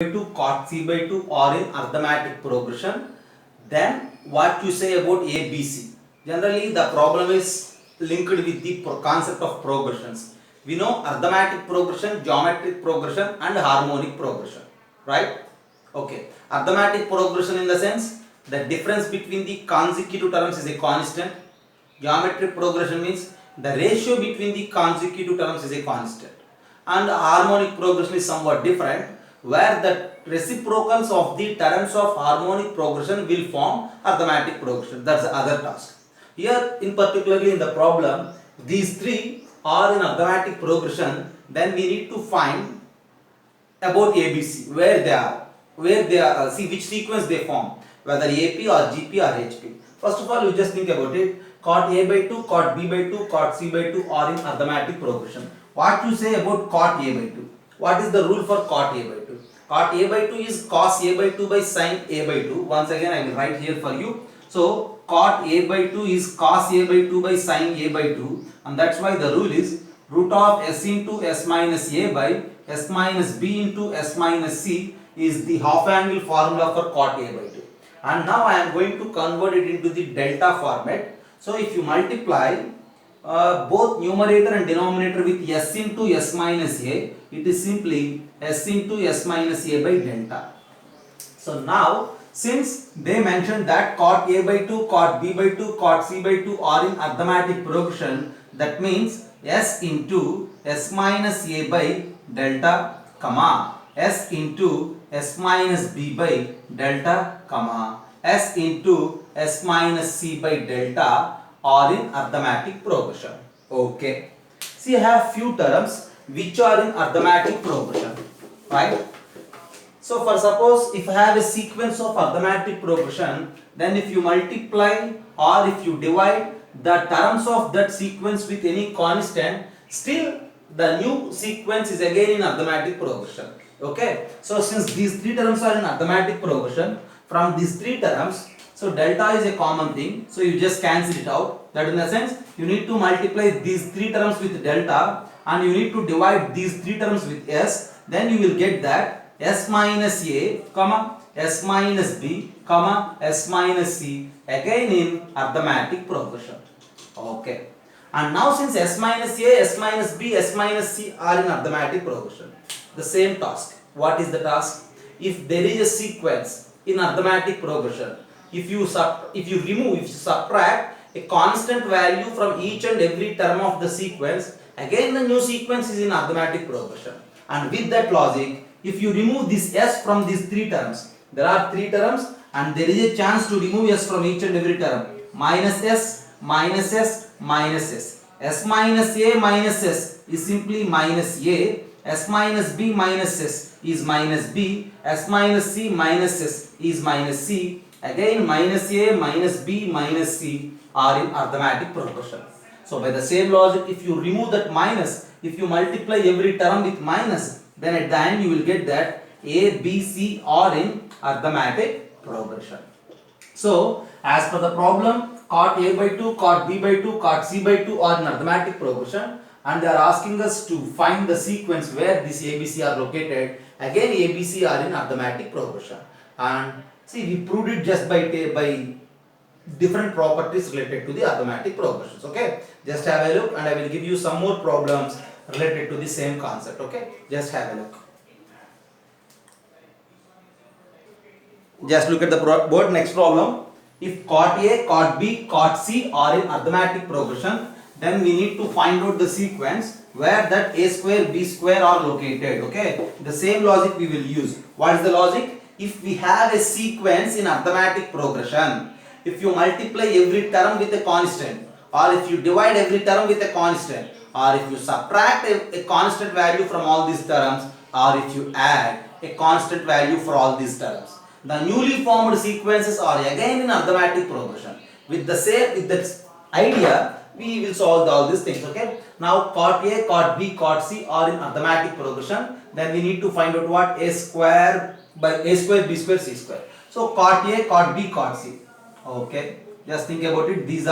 by 2 cot C by 2 or in arithmetic progression. Then what you say about ABC? Generally the problem is linked with the concept of progressions. We know arithmetic progression, geometric progression and harmonic progression, right? Okay, arithmetic progression in the sense the difference between the consecutive terms is a constant. Geometric progression means the ratio between the consecutive terms is a constant, and harmonic progression is somewhat different, where the reciprocals of the terms of harmonic progression will form arithmetic progression. That's the other task. Here, in particularly in the problem, these three are in arithmetic progression. Then we need to find about ABC, where they are, see which sequence they form, whether AP or GP or HP. First of all, you just think about it. Cot A by 2, cot B by 2, cot C by 2 are in arithmetic progression. What you say about cot A by 2? What is the rule for cot A by 2? Cot A by 2 is cos A by 2 by sin A by 2. Once again, I will write here for you. So, cot A by 2 is cos A by 2 by sin A by 2, and that's why the rule is root of s into s minus a by s minus b into s minus c is the half angle formula for cot A by 2. And now I am going to convert it into the delta format. So if you multiply both numerator and denominator with s into s minus a, it is simply s into s minus a by delta. So now, since they mentioned that cot A by 2, cot B by 2, cot C by 2 are in arithmetic progression, that means s into s minus a by delta, comma, s into s minus b by delta, comma, s into s minus c by delta are in arithmetic progression. Okay. See, I have few terms which are in arithmetic progression, right? So for suppose if I have a sequence of arithmetic progression, then if you multiply or if you divide the terms of that sequence with any constant, still the new sequence is again in arithmetic progression. Okay. So since these three terms are in arithmetic progression, from these three terms, so delta is a common thing. So you just cancel it out. That in the sense you need to multiply these three terms with delta and you need to divide these three terms with s. Then you will get that s minus a, comma, s minus b, comma, s minus c again in arithmetic progression. Okay. And now since s minus a, s minus b, s minus c are in arithmetic progression, the same task. What is the task? If there is a sequence in arithmetic progression, if you subtract a constant value from each and every term of the sequence, again the new sequence is in arithmetic progression. And with that logic, if you remove this s from these three terms, there are three terms and there is a chance to remove s from each and every term. Minus s, minus s, minus s. S minus a minus s is simply minus a. S minus b minus s is minus b. S minus c minus s is minus c. Again minus a, minus b, minus c are in arithmetic progression. So by the same logic, if you remove that minus, if you multiply every term with minus, then at the end you will get that a, b, c are in arithmetic progression. So as per the problem, cot A by 2, cot B by 2, cot C by 2 are in arithmetic progression, and they are asking us to find the sequence where this ABC are located. Again ABC are in arithmetic progression. And see, we proved it just by different properties related to the arithmetic progressions. Okay, just have a look and I will give you some more problems related to the same concept. Okay, just have a look. Just look at the board. Next problem. If cot A, cot B, cot C are in arithmetic progression, then we need to find out the sequence where that a square, b square are located. Okay, the same logic we will use. What is the logic? If we have a sequence in arithmetic progression, if you multiply every term with a constant, or if you divide every term with a constant, or if you subtract a constant value from all these terms, or if you add a constant value for all these terms, the newly formed sequences are again in arithmetic progression. With that idea, we will solve all these things. Okay. Now cot A, cot B, cot C are in arithmetic progression. Then we need to find out what a square by a square, b square, c square. So cot A, cot B, cot C. Okay. Just think about it. These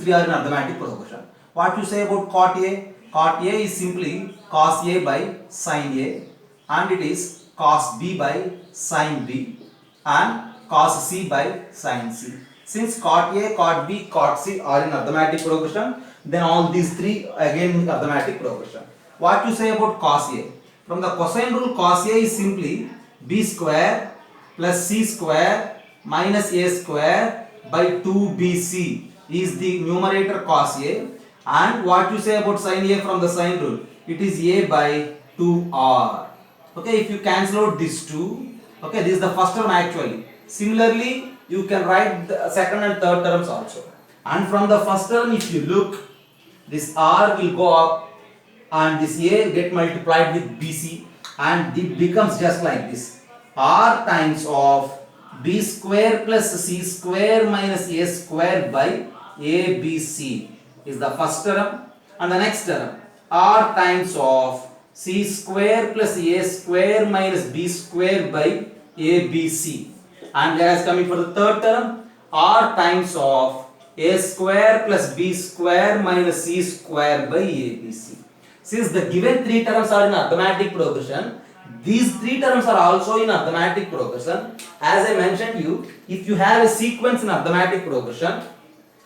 three are in arithmetic progression. What you say about cot A? Cot A is simply cos A by sin A, and it is cos B by sin B and cos C by sin C. Since cot A, cot B, cot C are in arithmetic progression, then all these three again in arithmetic progression. What you say about cos A? From the cosine rule, cos A is simply B square plus C square minus A square by 2BC is the numerator cos A. And what you say about sin A from the sine rule? It is A by 2R. Okay, if you cancel out these two, okay, this is the first term actually. Similarly, you can write the second and third terms also. And from the first term, if you look, this R will go up and this A get multiplied with BC and it becomes just like this. R times of B square plus C square minus A square by ABC is the first term, and the next term R times of C square plus A square minus B square by ABC, and there is coming for the third term R times of A square plus B square minus C square by ABC. Since the given three terms are in arithmetic progression, these three terms are also in arithmetic progression. As I mentioned you, if you have a sequence in arithmetic progression,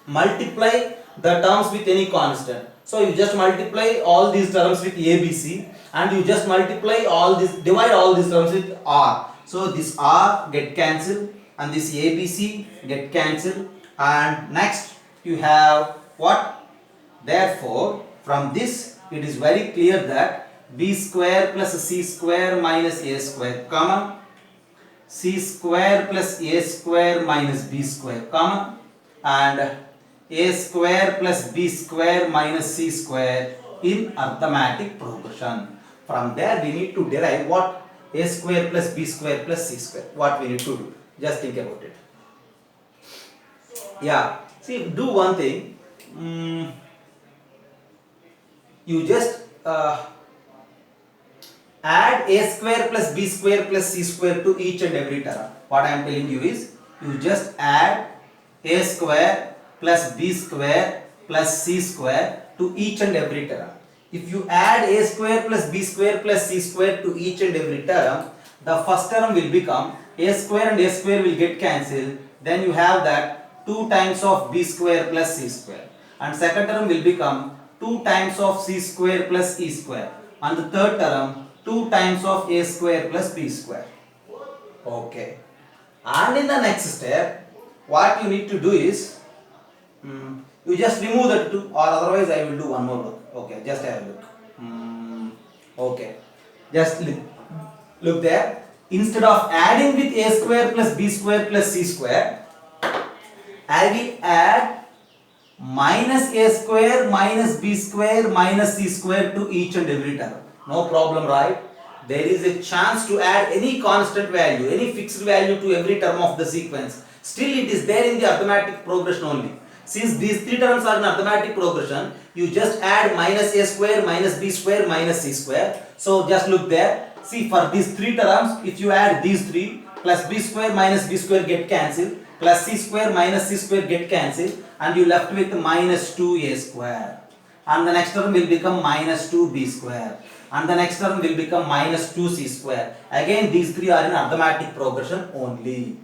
multiply the terms with any constant. So you just multiply all these terms with ABC and you just multiply all this, divide all these terms with R. So this R get cancelled and this ABC get cancelled, and next you have what? Therefore, from this it is very clear that B square plus C square minus A square common, C square plus A square minus B square common, and A square plus B square minus C square in arithmetic progression. From there we need to derive what? A square plus B square plus C square. What we need to do? Just think about it. Yeah, see, do one thing. You just add A square plus B square plus C square to each and every term. What I am telling you is, you just add A square plus B square plus C square to each and every term. If you add A square plus B square plus C square to each and every term, the first term will become A square and A square will get cancelled. Then you have that 2 times of B square plus C square. And second term will become 2 times of C square plus E square. And the third term 2 times of A square plus B square. Okay. And in the next step, what you need to do is, you just remove that 2, or otherwise I will do one more look. Okay, just have a look. Okay, just look there. Instead of adding with A square plus B square plus C square, I will add minus A square minus B square minus C square to each and every term. No problem, right? There is a chance to add any constant value, any fixed value to every term of the sequence. Still it is there in the arithmetic progression only. Since these three terms are in arithmetic progression, you just add minus A square minus B square minus C square. So just look there. See, for these three terms, if you add these three, plus B square minus B square get cancelled, plus C square minus C square get cancelled, and you left with minus 2A square. And the next term will become minus 2B square. And the next term will become minus 2C square. Again, these three are in arithmetic progression only.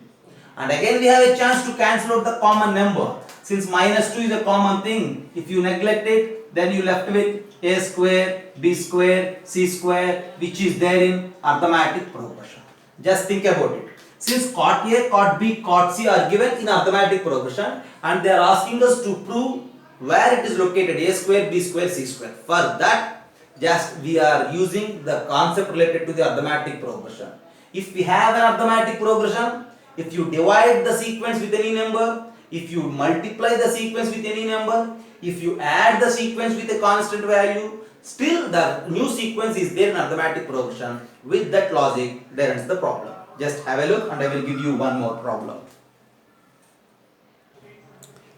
And again we have a chance to cancel out the common number. Since minus 2 is a common thing, if you neglect it, then you left with A square, B square, C square, which is there in arithmetic progression. Just think about it. Since cot A, cot B, cot C are given in arithmetic progression, and they are asking us to prove where it is located, A square, B square, C square. For that, just we are using the concept related to the arithmetic progression. If we have an arithmetic progression, if you divide the sequence with any number, if you multiply the sequence with any number, if you add the sequence with a constant value, still the new sequence is there in arithmetic progression. With that logic, there ends the problem. Just have a look and I will give you one more problem.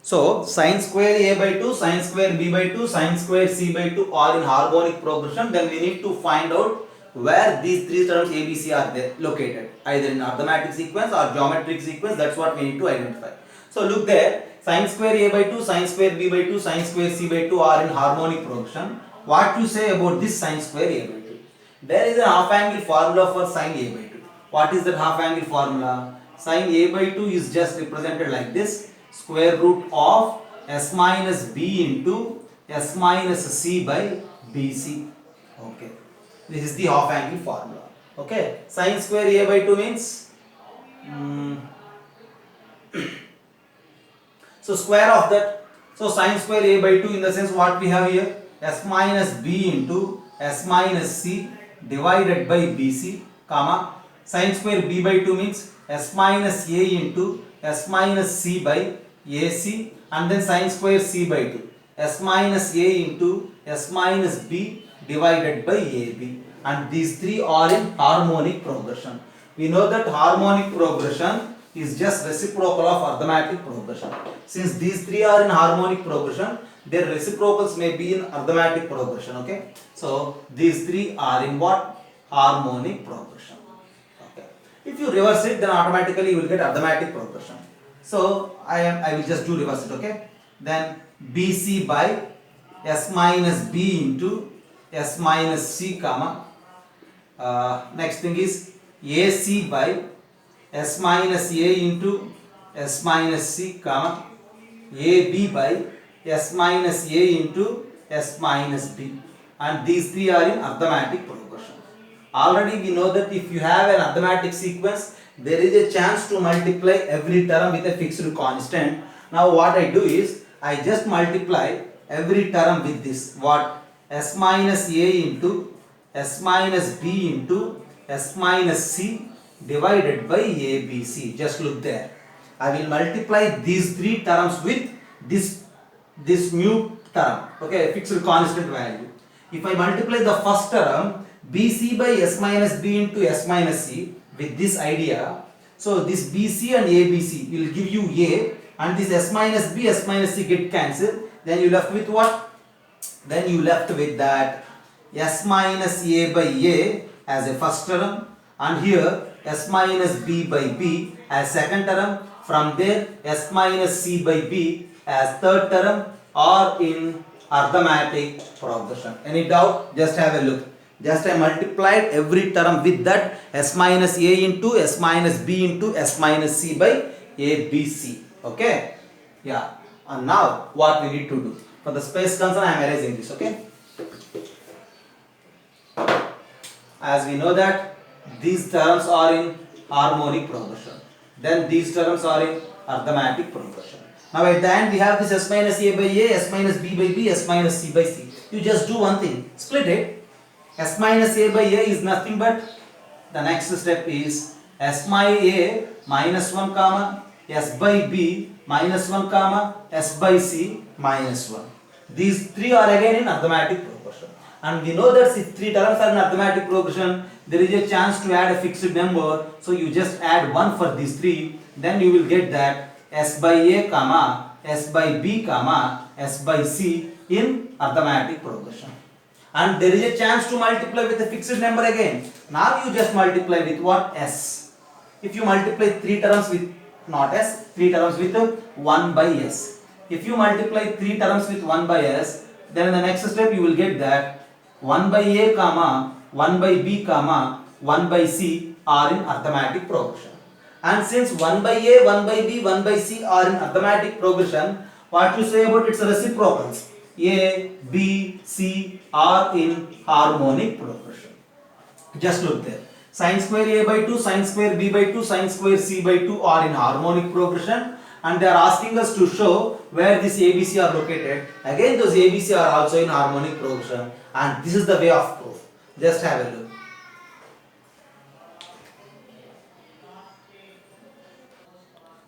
So, sine square A by 2, sine square B by 2, sine square C by 2 are in harmonic progression. Then we need to find out where these three terms A, B, C are there located, either in arithmetic sequence or geometric sequence. That's what we need to identify. So look there, sine square A by 2, sine square B by 2, sine square C by 2 are in harmonic progression. What you say about this sine square A by 2? There is a half angle formula for sine a by 2. What is that half angle formula? Sine a by 2 is just represented like this, square root of s minus b into s minus c by bc. Okay, this is the half angle formula. Okay, sine square a by 2 means so square of that. So sine square a by 2 in the sense what we have here, s minus b into s minus c divided by bc, comma sine square b by 2 means s minus a into s minus c by ac, and then sine square c by 2 s minus a into s minus b divided by ab, and these three are in harmonic progression. We know that harmonic progression is just reciprocal of arithmetic progression. Since these three are in harmonic progression, their reciprocals may be in arithmetic progression. Okay, so these three are in what? Harmonic progression. Okay, if you reverse it, then automatically you will get arithmetic progression. So I will just do reverse it. Okay, then bc by s minus b into s minus c, comma next thing is ac by s minus a into s minus c, comma ab by s minus a into s minus b, and these three are in arithmetic progression. Already we know that if you have an arithmetic sequence, there is a chance to multiply every term with a fixed constant. Now what I do is, I just multiply every term with this, what? S minus a into s minus b into s minus c divided by abc. Just look there. I will multiply these three terms with this new term, okay, fixed constant value. If I multiply the first term bc by s minus b into s minus c with this idea, so this bc and abc will give you a, and this s minus b, s minus c get cancelled. Then you left with what? Then you left with that s minus a by a as a first term, and here s minus b by b as second term. From there s minus c by b as third term, or in arithmetic progression. Any doubt? Just have a look. Just I multiplied every term with that s minus a into s minus b into s minus c by abc. Okay, yeah. And now what we need to do? For the space concern, I am erasing this. Okay, as we know that these terms are in harmonic progression, then these terms are in arithmetic progression. Now at the end we have this s minus a by a, s minus b by b, s minus c by c. You just do one thing, split it. S minus a by a is nothing but, the next step is s by a minus 1 comma s by b minus 1 comma s by c minus 1. These three are again in arithmetic progression, and we know that if three terms are in arithmetic progression, there is a chance to add a fixed number, so you just add 1 for these three, then you will get that s by a comma s by b comma s by c in arithmetic progression. And there is a chance to multiply with a fixed number again. Now you just multiply with what? S. If you multiply three terms with not s, three terms with 1 by s. If you multiply three terms with 1 by s, then in the next step you will get that 1 by a comma 1 by b comma 1 by c are in arithmetic progression. And since 1 by a, 1 by b, 1 by c are in arithmetic progression, what you say about its reciprocals? A, B, C are in harmonic progression. Just look there. Sine square a by 2, sine square b by 2, sine square c by 2 are in harmonic progression, and they are asking us to show where this ABC are located. Again, those ABC are also in harmonic progression, and this is the way of proof. Just have a look.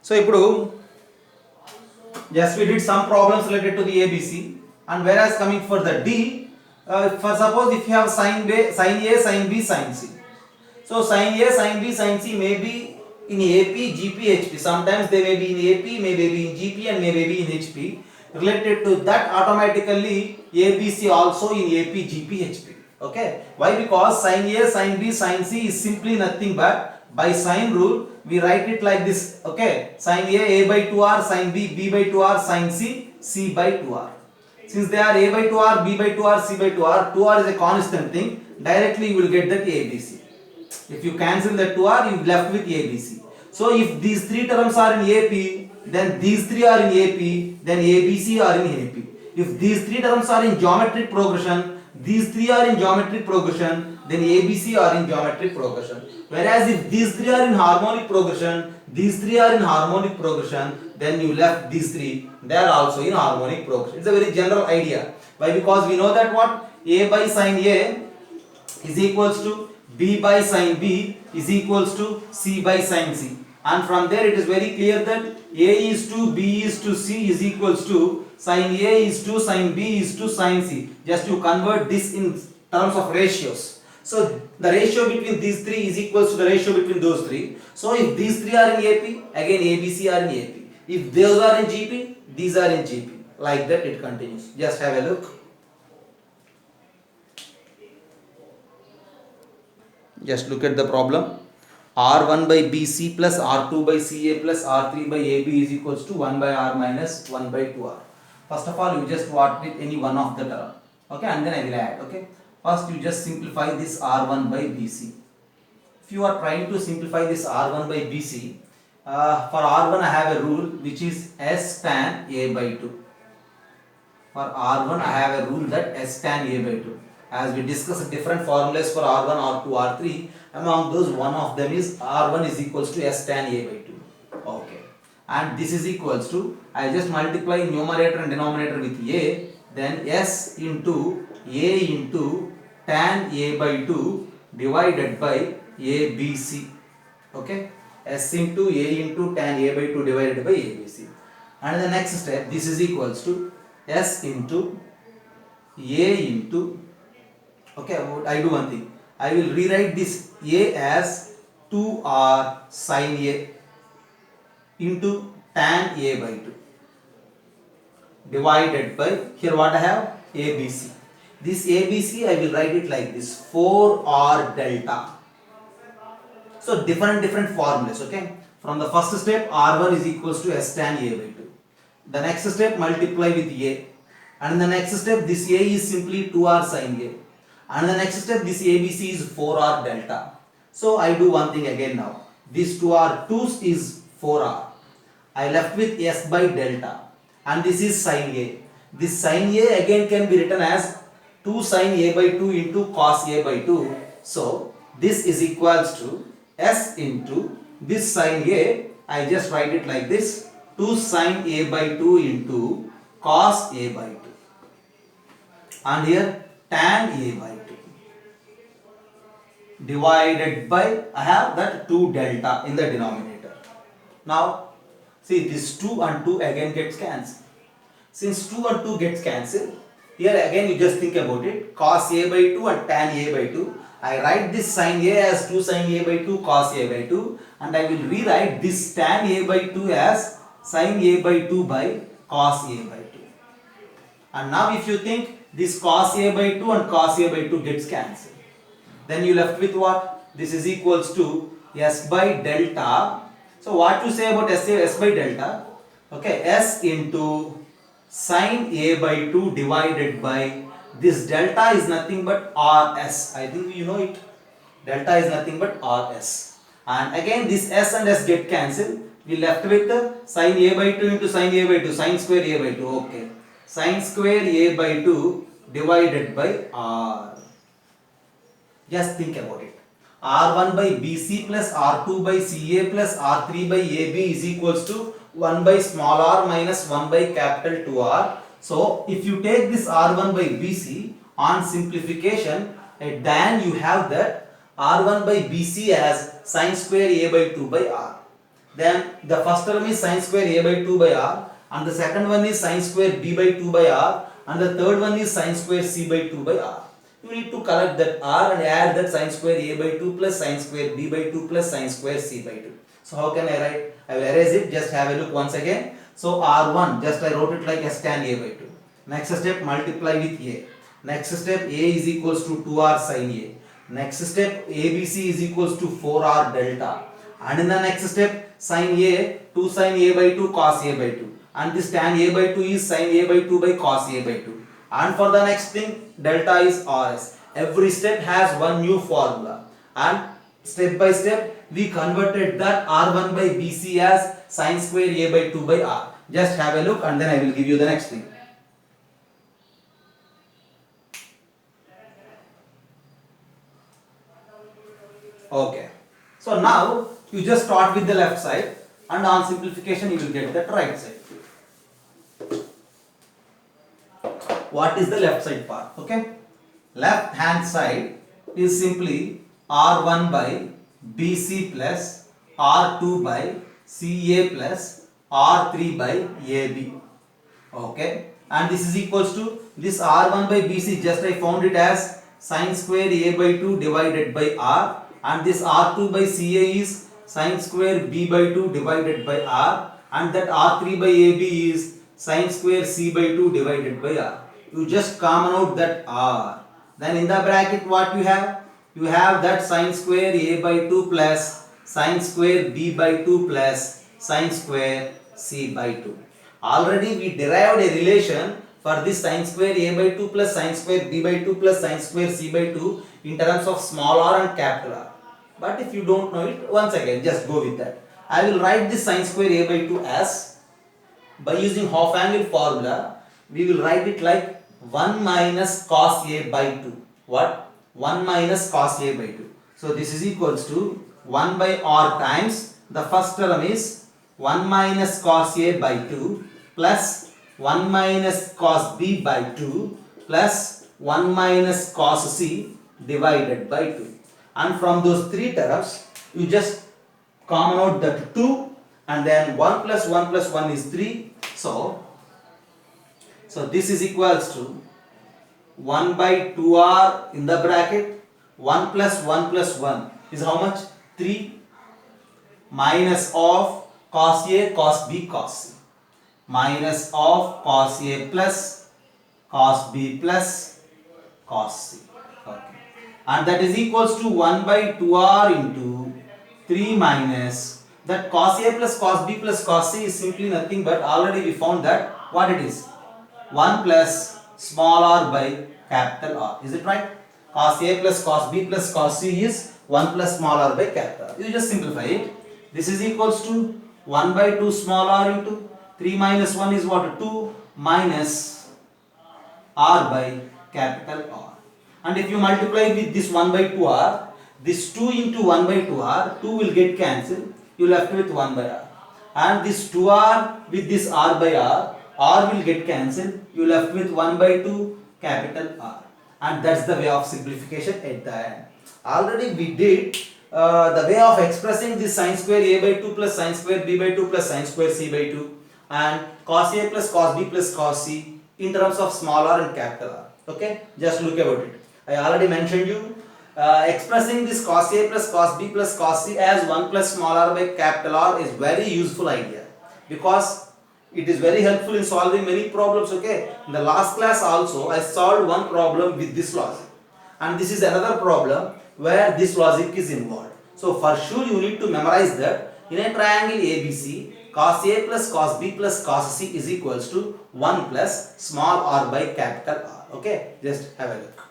So, ఇప్పుడు just we did some problems related to the ABC. And whereas coming for the D, for suppose if you have sine A, sine B, sine C. So sine A, sine B, sine C may be in AP, GP, HP. Sometimes they may be in AP, may be in GP, and may be in HP. Related to that, automatically ABC also in AP, GP, HP. Okay. Why? Because sine A, sine B, sine C is simply nothing but by sine rule we write it like this. Okay. Sine A by 2R, sine B by 2R, sine C by 2R. Since they are a by 2r, b by 2r, c by 2r, 2r is a constant thing, directly you will get that ABC. If you cancel that 2R, you left with ABC. So if these three terms are in AP, then these three are in AP, then ABC are in AP. If these three terms are in geometric progression, these three are in geometric progression, then ABC are in geometric progression. Whereas if these three are in harmonic progression, these three are in harmonic progression, then you left these three, they are also in harmonic progression. It's a very general idea. Why? Because we know that what? A by sine A is equals to B by sine B is equals to C by sine C. And from there it is very clear that A is to B is to C is equals to sine A is to sine B is to sine C. Just to convert this in terms of ratios. So the ratio between these three is equals to the ratio between those three. So if these three are in AP, again ABC are in AP. If those are in GP, these are in GP. Like that it continues. Just have a look. Just look at the problem. R1 by BC plus R2 by CA plus R3 by AB is equals to 1 by R minus 1 by 2R. First of all, you just work with any one of the term. Okay, and then I will add. Okay. First, you just simplify this R1 by BC. If you are trying to simplify this R1 by BC, for R1 I have a rule which is S tan A by 2. For R1 I have a rule that S tan A by 2. As we discussed different formulas for R1, R2, R3, among those one of them is R1 is equals to S tan A by 2. Okay. And this is equals to, I just multiply numerator and denominator with A, then S into A into tan A by 2 divided by ABC. Okay. S into A into tan A by 2 divided by ABC. And the next step, this is equals to S into A into, okay, I do one thing. I will rewrite this A as 2R sin A into tan A by 2 divided by, here what I have? ABC. This ABC I will write it like this, 4R delta. So different formulas, okay. From the first step, R1 is equals to S tan A by 2. The next step, multiply with A. And the next step, this A is simply 2R sin A. And the next step, this ABC is 4R delta. So I do one thing again now. This 2R2 is 4R. I left with S by delta. And this is sin A. This sin A again can be written as 2 sin A by 2 into cos A by 2. So this is equals to S into this sin A. I just write it like this. 2 sin A by 2 into cos A by 2. And here tan A by 2 divided by, I have that 2 delta in the denominator. Now see, this 2 and 2 again gets cancelled. Since 2 and 2 gets cancelled, here again you just think about it, cos A by 2 and tan A by 2. I write this sin A as 2 sin A by 2 cos A by 2, and I will rewrite this tan A by 2 as sin A by 2 by cos A by 2. And now if you think, this cos A by 2 and cos A by 2 gets cancelled, then you left with what? This is equals to S by delta. So what you say about S by delta? Okay, S into sin A by 2 divided by, this delta is nothing but RS. I think you know it. Delta is nothing but RS. And again this S and S get cancelled. We left with the sin A by 2 into sin A by 2, sin square A by 2. Okay. Sin square A by 2 divided by R. Just think about it. R1 by BC plus R2 by CA plus R3 by AB is equals to 1 by small r minus 1 by capital 2R. So if you take this R1 by BC on simplification, then you have that R1 by BC as sin square A by 2 by R. Then the first term is sin square A by 2 by R, and the second one is sin square B by 2 by R, and the third one is sin square C by 2 by R. You need to collect that R and add that sin square A by 2 plus sin square B by 2 plus sin square C by 2. So how can I write? I will erase it. Just have a look once again. So R1, just I wrote it like S tan A by 2. Next step, multiply with A. Next step, A is equals to 2R sin A. Next step, ABC is equals to 4R delta. And in the next step, sin A, 2 sin A by 2 cos A by 2. And this tan A by 2 is sin A by 2 by cos A by 2. And for the next thing, delta is RS. Every step has one new formula, and step by step we converted that R1 by BC as sine square A by 2 by R. Just have a look and then I will give you the next thing. Okay. So now you just start with the left side, and on simplification you will get that right side. What is the left side part? Okay. Left hand side is simply R1 by BC plus R2 by CA plus R3 by AB. Okay. And this is equals to this R1 by BC, just I found it as sine square A by 2 divided by R, and this R2 by CA is sine square B by 2 divided by R, and that R3 by AB is sine square C by 2 divided by R. You just common out that R. Then in the bracket what you have? You have that sine square A by 2 plus sine square B by 2 plus sine square C by 2. Already we derived a relation for this sine square A by 2 plus sine square B by 2 plus sine square C by 2 in terms of small r and capital R. But if you don't know it, once again just go with that. I will write this sine square A by 2 as, by using half angle formula, we will write it like 1 minus cos A by 2. What? 1 minus cos A by 2. So this is equals to 1 by r times, the first term is 1 minus cos A by 2 plus 1 minus cos B by 2 plus 1 minus cos C divided by 2. And from those three terms, you just common out that 2, and then 1 plus 1 is 3. So this is equals to 1 by 2r in the bracket, 1 plus 1 is how much? 3 minus of cos A, cos B, cos C, minus of cos A plus cos B plus cos C. Okay. And that is equals to 1 by 2r into 3 minus that cos A plus cos B plus cos C is simply nothing but already we found that what it is, 1 plus small r by capital R. Is it right? Cos A plus cos B plus cos C is 1 plus small r by capital R. You just simplify it. This is equals to 1 by 2 small r into 3 minus 1 is what? 2 minus r by capital R. And if you multiply with this 1 by 2r, this 2 into 1 by 2r, 2 will get cancelled. You left with 1 by r. And this 2r with this r by r will get cancelled. You left with 1 by 2 capital R. And that's the way of simplification at the end. Already we did the way of expressing this sine square A by 2 plus sine square B by 2 plus sine square C by 2 and cos A plus cos B plus cos C in terms of small r and capital R. Okay, just look about it. I already mentioned you expressing this cos A plus cos B plus cos C as 1 plus small r by capital R is very useful idea, because it is very helpful in solving many problems. Okay, in the last class also I solved one problem with this logic, and this is another problem where this logic is involved. So for sure you need to memorize that in a triangle ABC, cos A plus cos B plus cos C is equals to 1 plus small r by capital R. Okay, just have a look.